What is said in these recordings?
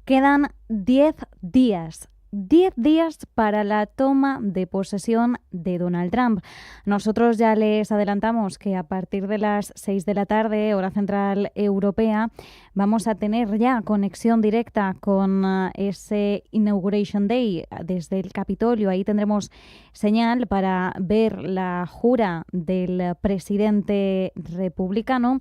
Quedan 10 días. 10 días para la toma de posesión de Donald Trump. Nosotros ya les adelantamos que a partir de las 6 de la tarde, hora central europea, vamos a tener ya conexión directa con ese Inauguration Day desde el Capitolio. Ahí tendremos señal para ver la jura del presidente republicano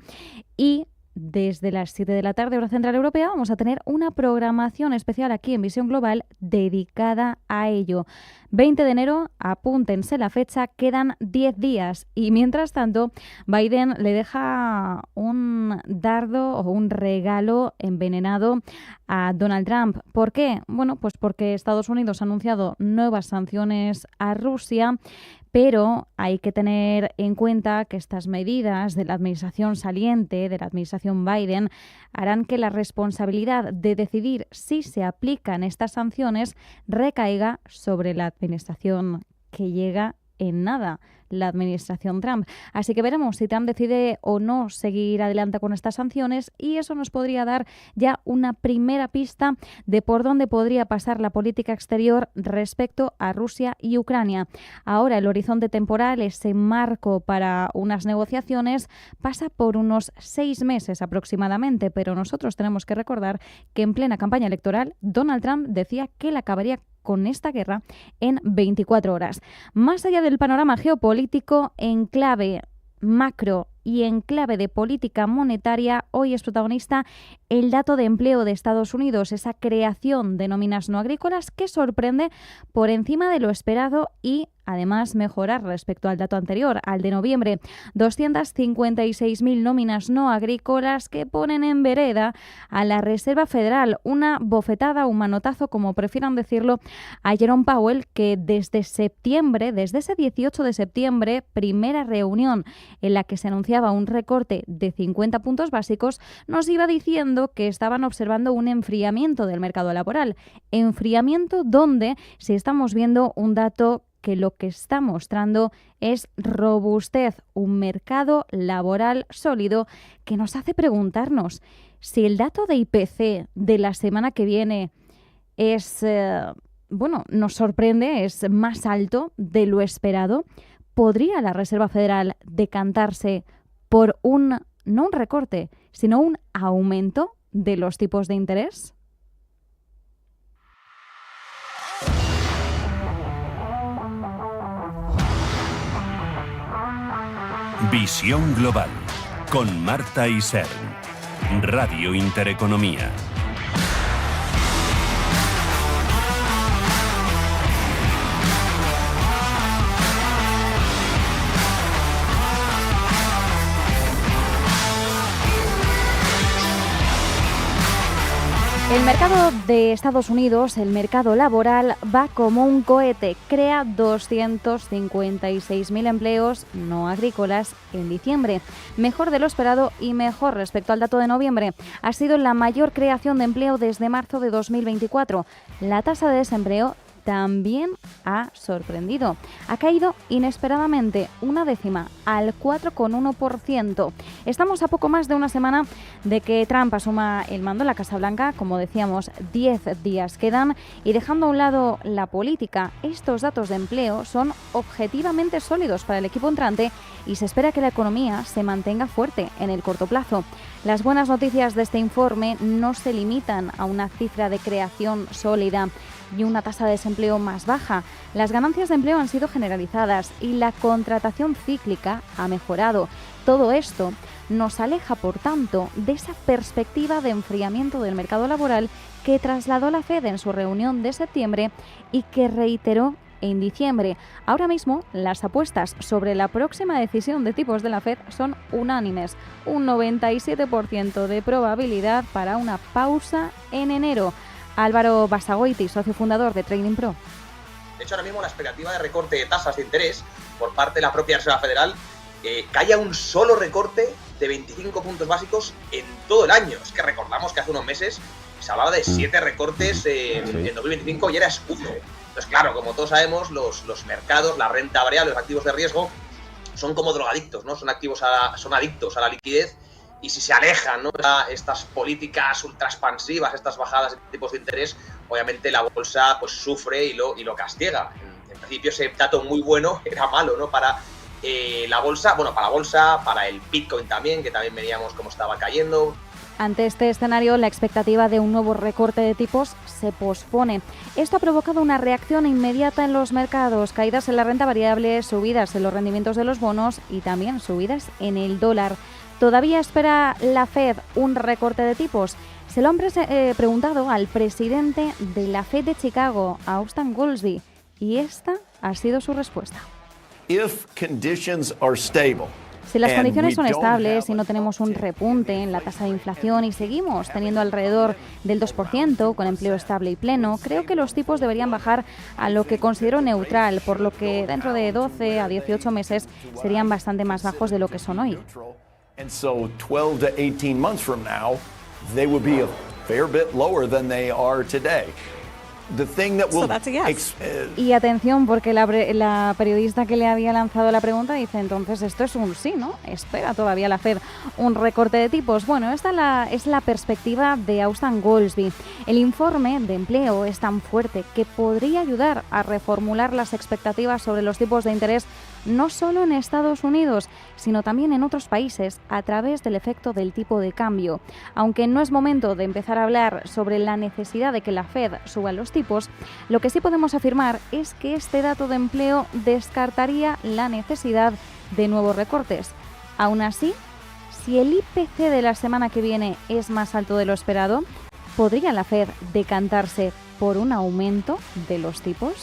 y desde las 7 de la tarde, hora central europea, vamos a tener una programación especial aquí en Visión Global dedicada a ello. 20 de enero, apúntense la fecha, quedan 10 días. Y mientras tanto, Biden le deja un dardo o un regalo envenenado a Donald Trump. ¿Por qué? Bueno, pues porque Estados Unidos ha anunciado nuevas sanciones a Rusia, pero hay que tener en cuenta que estas medidas de la administración saliente, de la administración Biden, harán que la responsabilidad de decidir si se aplican estas sanciones recaiga sobre la administración que llega en nada, la administración Trump. Así que veremos si Trump decide o no seguir adelante con estas sanciones, y eso nos podría dar ya una primera pista de por dónde podría pasar la política exterior respecto a Rusia y Ucrania. Ahora el horizonte temporal, ese marco para unas negociaciones, pasa por unos 6 meses aproximadamente, pero nosotros tenemos que recordar que en plena campaña electoral Donald Trump decía que la acabaría con esta guerra en 24 horas. Más allá del panorama geopolítico, en clave macro y en clave de política monetaria, hoy es protagonista el dato de empleo de Estados Unidos, esa creación de nóminas no agrícolas que sorprende por encima de lo esperado y además mejorar respecto al dato anterior, al de noviembre. 256.000 nóminas no agrícolas que ponen en vereda a la Reserva Federal, una bofetada, un manotazo, como prefieran decirlo, a Jerome Powell, que desde septiembre, desde ese 18 de septiembre, primera reunión en la que se anunciaba un recorte de 50 puntos básicos, nos iba diciendo que estaban observando un enfriamiento del mercado laboral. Enfriamiento donde, si estamos viendo un dato que lo que está mostrando es robustez, un mercado laboral sólido que nos hace preguntarnos si el dato de IPC de la semana que viene es, nos sorprende, es más alto de lo esperado. ¿Podría la Reserva Federal decantarse por no un recorte, sino un aumento de los tipos de interés? Visión Global, con Marta Isern, Radio Intereconomía. El mercado de Estados Unidos, el mercado laboral, va como un cohete. Crea 256.000 empleos no agrícolas en diciembre. Mejor de lo esperado y mejor respecto al dato de noviembre. Ha sido la mayor creación de empleo desde marzo de 2024. La tasa de desempleo también ha sorprendido. Ha caído inesperadamente 0,1 al 4,1%. Estamos a poco más de una semana de que Trump asuma el mando en la Casa Blanca. Como decíamos, 10 días quedan, y dejando a un lado la política, estos datos de empleo son objetivamente sólidos para el equipo entrante y se espera que la economía se mantenga fuerte en el corto plazo. Las buenas noticias de este informe no se limitan a una cifra de creación sólida y una tasa de desempleo más baja. Las ganancias de empleo han sido generalizadas y la contratación cíclica ha mejorado. Todo esto nos aleja, por tanto, de esa perspectiva de enfriamiento del mercado laboral que trasladó la Fed en su reunión de septiembre y que reiteró en diciembre. Ahora mismo, las apuestas sobre la próxima decisión de tipos de la Fed son unánimes. Un 97% de probabilidad para una pausa en enero. Álvaro Basagoiti, socio fundador de Trading Pro. De hecho, ahora mismo la expectativa de recorte de tasas de interés por parte de la propia Reserva Federal, que haya un solo recorte de 25 puntos básicos en todo el año. Es que recordamos que hace unos meses se hablaba de 7 recortes en 2025 y era escudo. Entonces, claro, como todos sabemos, los mercados, la renta variable, los activos de riesgo, son como drogadictos, ¿no? Son adictos a la liquidez y si se alejan, ¿no?, estas políticas ultraexpansivas, estas bajadas de tipos de interés, obviamente la bolsa pues sufre y lo castiga. En principio ese dato muy bueno era malo, ¿no?, para la bolsa, para el Bitcoin también, que también veníamos cómo estaba cayendo. Ante este escenario, la expectativa de un nuevo recorte de tipos se pospone. Esto ha provocado una reacción inmediata en los mercados, caídas en la renta variable, subidas en los rendimientos de los bonos y también subidas en el dólar. ¿Todavía espera la Fed un recorte de tipos? Se lo han preguntado al presidente de la Fed de Chicago, Austan Goolsbee, y esta ha sido su respuesta. Si las condiciones son estables y no tenemos un repunte en la tasa de inflación y seguimos teniendo alrededor del 2% con empleo estable y pleno, creo que los tipos deberían bajar a lo que considero neutral, por lo que dentro de 12 a 18 meses serían bastante más bajos de lo que son hoy. Y atención, porque la periodista que le había lanzado la pregunta dice, entonces esto es un sí, ¿no? ¿Espera todavía la Fed un recorte de tipos? Bueno, esta es la perspectiva de Austan Goolsbee. El informe de empleo es tan fuerte que podría ayudar a reformular las expectativas sobre los tipos de interés no solo en Estados Unidos, sino también en otros países a través del efecto del tipo de cambio. Aunque no es momento de empezar a hablar sobre la necesidad de que la Fed suba los tipos, lo que sí podemos afirmar es que este dato de empleo descartaría la necesidad de nuevos recortes. Aún así, si el IPC de la semana que viene es más alto de lo esperado, ¿podría la Fed decantarse por un aumento de los tipos?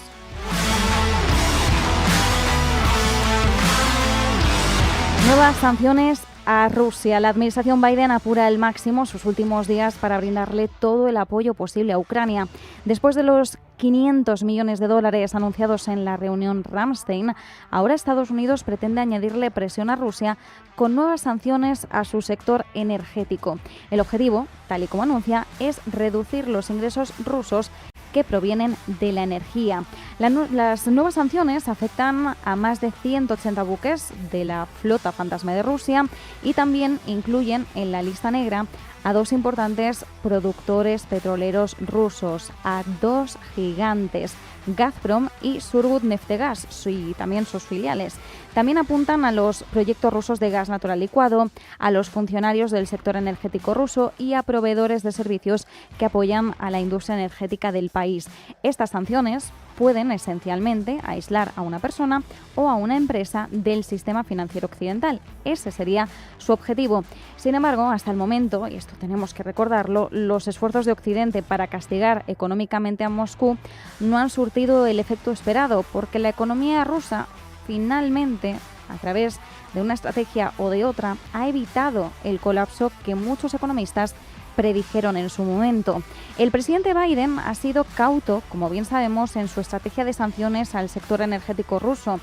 Nuevas sanciones a Rusia. La administración Biden apura al máximo sus últimos días para brindarle todo el apoyo posible a Ucrania. Después de los 500 millones de dólares anunciados en la reunión Ramstein, ahora Estados Unidos pretende añadirle presión a Rusia con nuevas sanciones a su sector energético. El objetivo, tal y como anuncia, es reducir los ingresos rusos que provienen de la energía. Las nuevas sanciones afectan a más de 180 buques de la flota fantasma de Rusia y también incluyen en la lista negra a dos importantes productores petroleros rusos, a dos gigantes, Gazprom y Surgutneftgaz, y también sus filiales. También apuntan a los proyectos rusos de gas natural licuado, a los funcionarios del sector energético ruso y a proveedores de servicios que apoyan a la industria energética del país. Estas sanciones pueden esencialmente aislar a una persona o a una empresa del sistema financiero occidental. Ese sería su objetivo. Sin embargo, hasta el momento, y esto tenemos que recordarlo, los esfuerzos de Occidente para castigar económicamente a Moscú no han surtido el efecto esperado, porque la economía rusa finalmente, a través de una estrategia o de otra, ha evitado el colapso que muchos economistas predijeron en su momento. El presidente Biden ha sido cauto, como bien sabemos, en su estrategia de sanciones al sector energético ruso,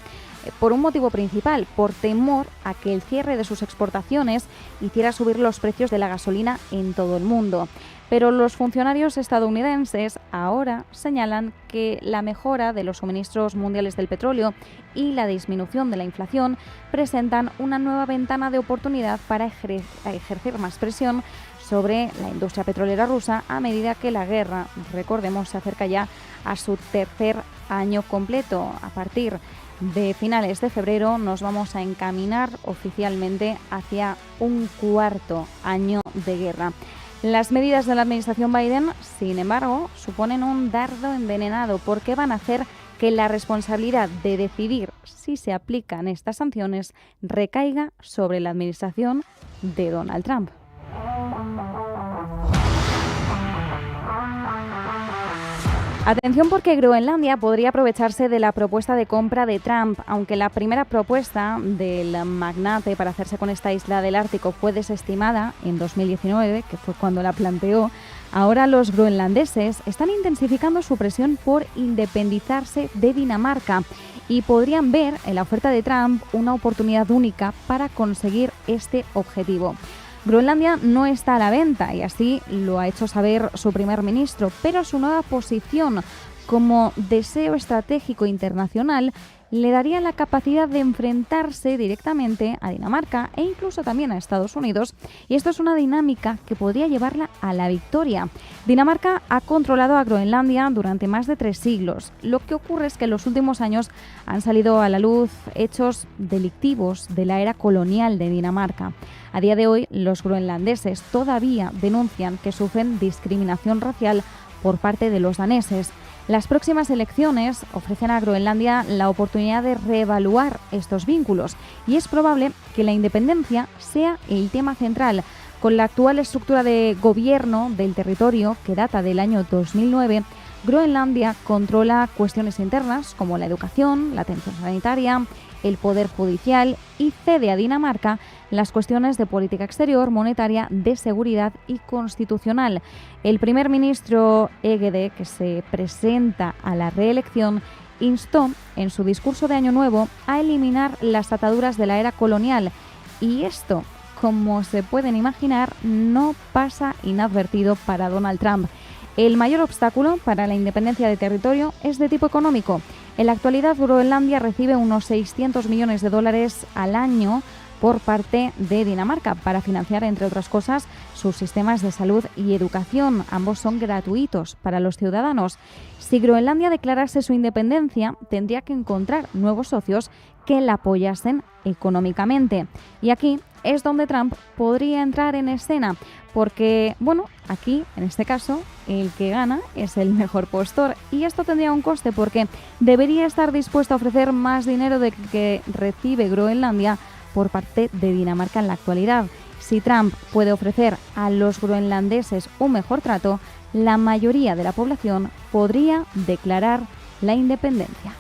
por un motivo principal, por temor a que el cierre de sus exportaciones hiciera subir los precios de la gasolina en todo el mundo. Pero los funcionarios estadounidenses ahora señalan que la mejora de los suministros mundiales del petróleo y la disminución de la inflación presentan una nueva ventana de oportunidad para ejercer más presión sobre la industria petrolera rusa a medida que la guerra, recordemos, se acerca ya a su tercer año completo. A partir de finales de febrero nos vamos a encaminar oficialmente hacia un cuarto año de guerra. Las medidas de la administración Biden, sin embargo, suponen un dardo envenenado porque van a hacer que la responsabilidad de decidir si se aplican estas sanciones recaiga sobre la administración de Donald Trump. Atención, porque Groenlandia podría aprovecharse de la propuesta de compra de Trump. Aunque la primera propuesta del magnate para hacerse con esta isla del Ártico fue desestimada en 2019, que fue cuando la planteó, ahora los groenlandeses están intensificando su presión por independizarse de Dinamarca y podrían ver en la oferta de Trump una oportunidad única para conseguir este objetivo. Groenlandia no está a la venta y así lo ha hecho saber su primer ministro, pero su nueva posición como deseo estratégico internacional le daría la capacidad de enfrentarse directamente a Dinamarca e incluso también a Estados Unidos, y esto es una dinámica que podría llevarla a la victoria. Dinamarca ha controlado a Groenlandia durante más de 3 siglos. Lo que ocurre es que en los últimos años han salido a la luz hechos delictivos de la era colonial de Dinamarca. A día de hoy, los groenlandeses todavía denuncian que sufren discriminación racial por parte de los daneses. Las próximas elecciones ofrecen a Groenlandia la oportunidad de reevaluar estos vínculos y es probable que la independencia sea el tema central. Con la actual estructura de gobierno del territorio, que data del año 2009, Groenlandia controla cuestiones internas como la educación, la atención sanitaria, el poder judicial y cede a Dinamarca las cuestiones de política exterior, monetaria, de seguridad y constitucional. El primer ministro Egede, que se presenta a la reelección, instó en su discurso de Año Nuevo a eliminar las ataduras de la era colonial. Y esto, como se pueden imaginar, no pasa inadvertido para Donald Trump. El mayor obstáculo para la independencia de territorio es de tipo económico. En la actualidad, Groenlandia recibe unos 600 millones de dólares al año por parte de Dinamarca para financiar, entre otras cosas, sus sistemas de salud y educación. Ambos son gratuitos para los ciudadanos. Si Groenlandia declarase su independencia, tendría que encontrar nuevos socios que la apoyasen económicamente. Y aquí es donde Trump podría entrar en escena, porque, aquí, en este caso, el que gana es el mejor postor. Y esto tendría un coste porque debería estar dispuesto a ofrecer más dinero del que recibe Groenlandia por parte de Dinamarca en la actualidad. Si Trump puede ofrecer a los groenlandeses un mejor trato, la mayoría de la población podría declarar la independencia.